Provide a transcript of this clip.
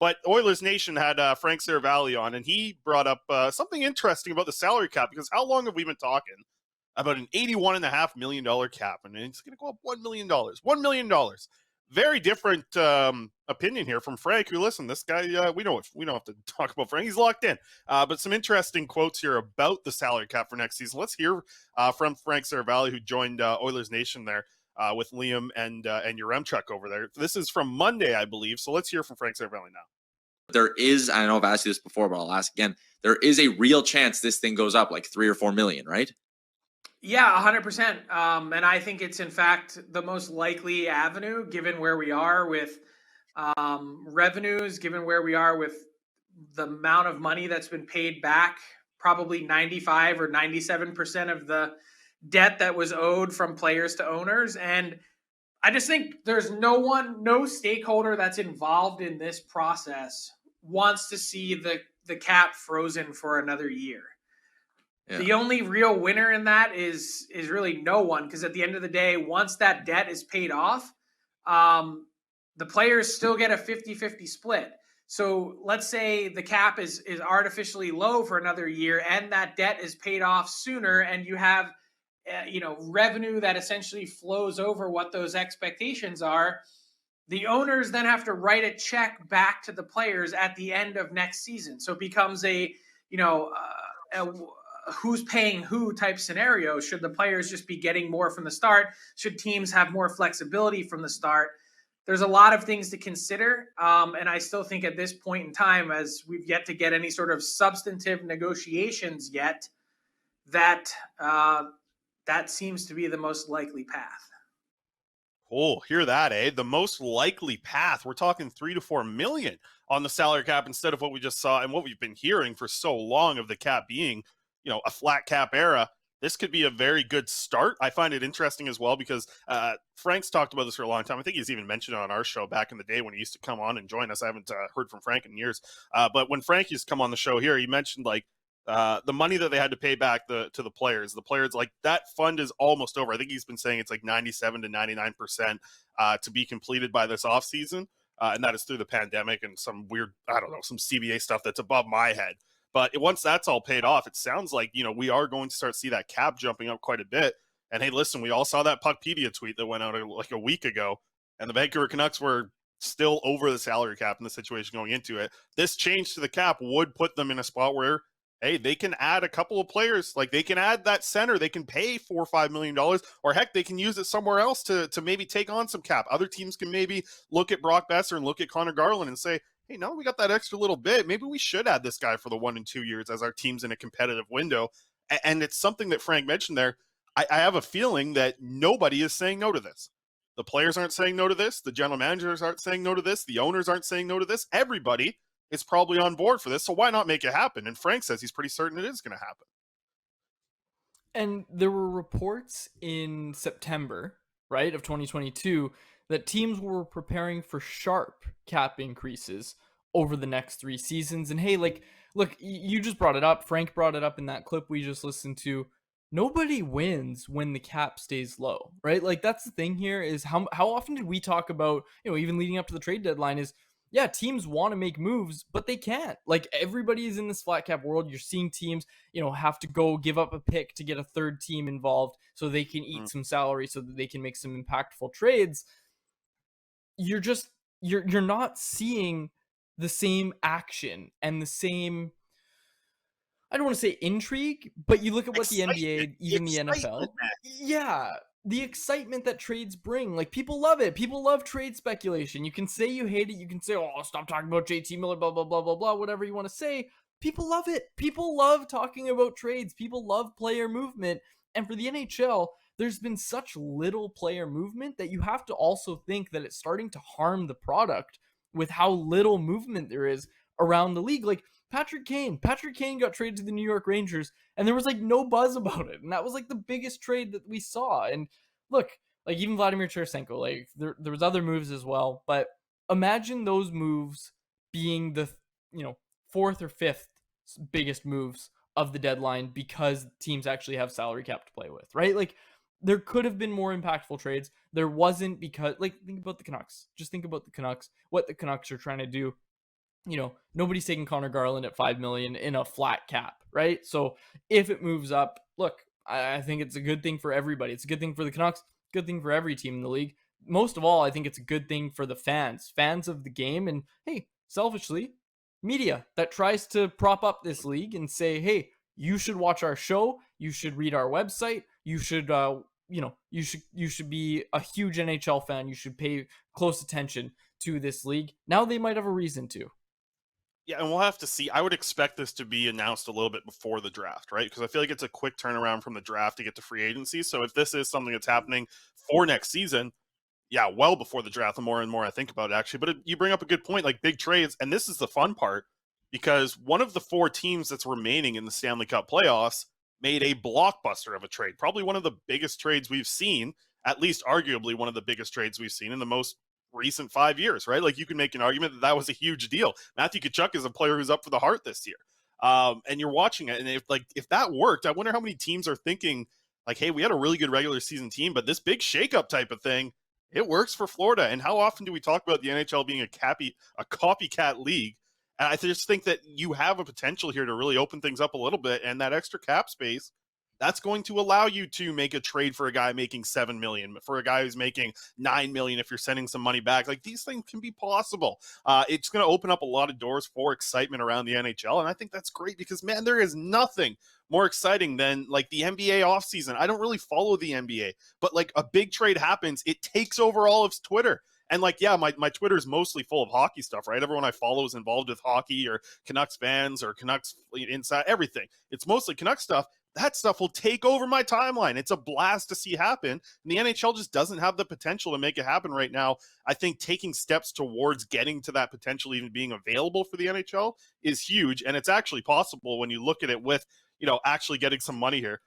But Oilers Nation had Frank Seravalli on, and he brought up something interesting about the salary cap, because how long have we been talking about an $81.5 million cap, and it's going to go up $1 million. $1 million. Very different opinion here from Frank, who, listen, this guy, we don't have to talk about Frank. He's locked in. But some interesting quotes here about the salary cap for next season. Let's hear from Frank Seravalli, who joined Oilers Nation there with Liam and Yaremchuk over there. This is from Monday, I believe. So let's hear from Frank Seravalli now. There is, I know I've asked you this before, but I'll ask again. There is a real chance this thing goes up like 3 or 4 million, right? Yeah, 100%. And I think it's, in fact, the most likely avenue, given where we are with revenues, given where we are with the amount of money that's been paid back, probably 95 or 97% of the debt that was owed from players to owners. And I just think there's no stakeholder that's involved in this process wants to see the cap frozen for another year. Yeah. The only real winner in that is really no one, because at the end of the day, once that debt is paid off, the players still get a 50-50 split. So let's say the cap is artificially low for another year and that debt is paid off sooner, and you have revenue that essentially flows over what those expectations are. The owners then have to write a check back to the players at the end of next season. So it becomes a who's paying who type scenario. Should the players just be getting more from the start? Should teams have more flexibility from the start? There's a lot of things to consider. And I still think at this point in time, as we've yet to get any sort of substantive negotiations yet, that seems to be the most likely path. Oh, hear that, eh? The most likely path. We're talking 3 to 4 million on the salary cap instead of what we just saw and what we've been hearing for so long of the cap being, a flat cap era. This could be a very good start. I find it interesting as well because Frank's talked about this for a long time. I think he's even mentioned it on our show back in the day when he used to come on and join us. I haven't heard from Frank in years. But when Frank used to come on the show here, he mentioned the money that they had to pay back to the players. The players, that fund is almost over. I think he's been saying it's 97 to 99% to be completed by this offseason. And that is through the pandemic and some weird, some CBA stuff that's above my head. But once that's all paid off, it sounds like, we are going to start to see that cap jumping up quite a bit. And hey, listen, we all saw that Puckpedia tweet that went out like a week ago, and the Vancouver Canucks were still over the salary cap in the situation going into it. This change to the cap would put them in a spot where, hey, they can add a couple of players. They can add that center. They can pay $4 or $5 million, or heck, they can use it somewhere else to maybe take on some cap. Other teams can maybe look at Brock Besser and look at Connor Garland and say, hey, now we got that extra little bit. Maybe we should add this guy for the 1 and 2 years as our team's in a competitive window. And it's something that Frank mentioned there. I have a feeling that nobody is saying no to this. The players aren't saying no to this. The general managers aren't saying no to this. The owners aren't saying no to this. Everybody is probably on board for this. So why not make it happen? And Frank says he's pretty certain it is going to happen. And there were reports in September, right, of 2022 that teams were preparing for sharp cap increases over the next 3 seasons. And hey, look, you just brought it up. Frank brought it up in that clip we just listened to. Nobody wins when the cap stays low, right? That's the thing here is how often did we talk about, even leading up to the trade deadline is, yeah, teams want to make moves, but they can't. Everybody is in this flat cap world. You're seeing teams, have to go give up a pick to get a third team involved so they can eat some salary so that they can make some impactful trades. You're not seeing the same action and the same, I don't want to say intrigue, but you look at what the NBA, even the NFL, yeah, the excitement that trades bring. People love it. People love trade speculation. You can say you hate it. You can say, oh, stop talking about JT Miller, blah, blah, blah, blah, blah, whatever you want to say. People love it. People love talking about trades. People love player movement. And for the NHL, there's been such little player movement that you have to also think that it's starting to harm the product with how little movement there is around the league. Patrick Kane got traded to the New York Rangers and there was no buzz about it. And that was the biggest trade that we saw. And look, even Vladimir Tarasenko, there was other moves as well, but imagine those moves being the, 4th or 5th biggest moves of the deadline because teams actually have salary cap to play with, right? There could have been more impactful trades. There wasn't because, think about the Canucks. Just think about the Canucks, what the Canucks are trying to do. nobody's taking Connor Garland at $5 million in a flat cap, right? So if it moves up, look, I think it's a good thing for everybody. It's a good thing for the Canucks, good thing for every team in the league. Most of all, I think it's a good thing for the fans of the game. And hey, selfishly, media that tries to prop up this league and say, hey, you should watch our show, you should read our website, you should you should be a huge NHL fan, you should pay close attention to this league. Now they might have a reason to. Yeah, and we'll have to see. I would expect this to be announced a little bit before the draft, right? Because I feel like it's a quick turnaround from the draft to get to free agency. So if this is something that's happening for next season, yeah, well before the draft, the more and more I think about it, actually. But you bring up a good point, like big trades, and this is the fun part, because one of the 4 teams that's remaining in the Stanley Cup playoffs made a blockbuster of a trade, probably one of the biggest trades we've seen, at least arguably one of the biggest trades we've seen in the most recent 5 years, right? Like you can make an argument that that was a huge deal. Matthew Tkachuk is a player who's up for the Hart this year, and you're watching it, and if that worked, I wonder how many teams are thinking like, hey, we had a really good regular season team, but this big shakeup type of thing, it works for Florida. And how often do we talk about the NHL being a copycat league? And I just think that you have a potential here to really open things up a little bit, and that extra cap space, that's going to allow you to make a trade for a guy making $7 million, for a guy who's making $9 million if you're sending some money back. Like, these things can be possible. It's going to open up a lot of doors for excitement around the NHL, and I think that's great because, man, there is nothing more exciting than like the NBA offseason. I don't really follow the NBA, but like a big trade happens, it takes over all of Twitter. And like, yeah, my Twitter is mostly full of hockey stuff, right? Everyone I follow is involved with hockey or Canucks fans or Canucks inside, everything. It's mostly Canucks stuff. That stuff will take over my timeline. It's a blast to see happen. And the NHL just doesn't have the potential to make it happen right now. I think taking steps towards getting to that potential even being available for the NHL is huge. And it's actually possible when you look at it with, actually getting some money here.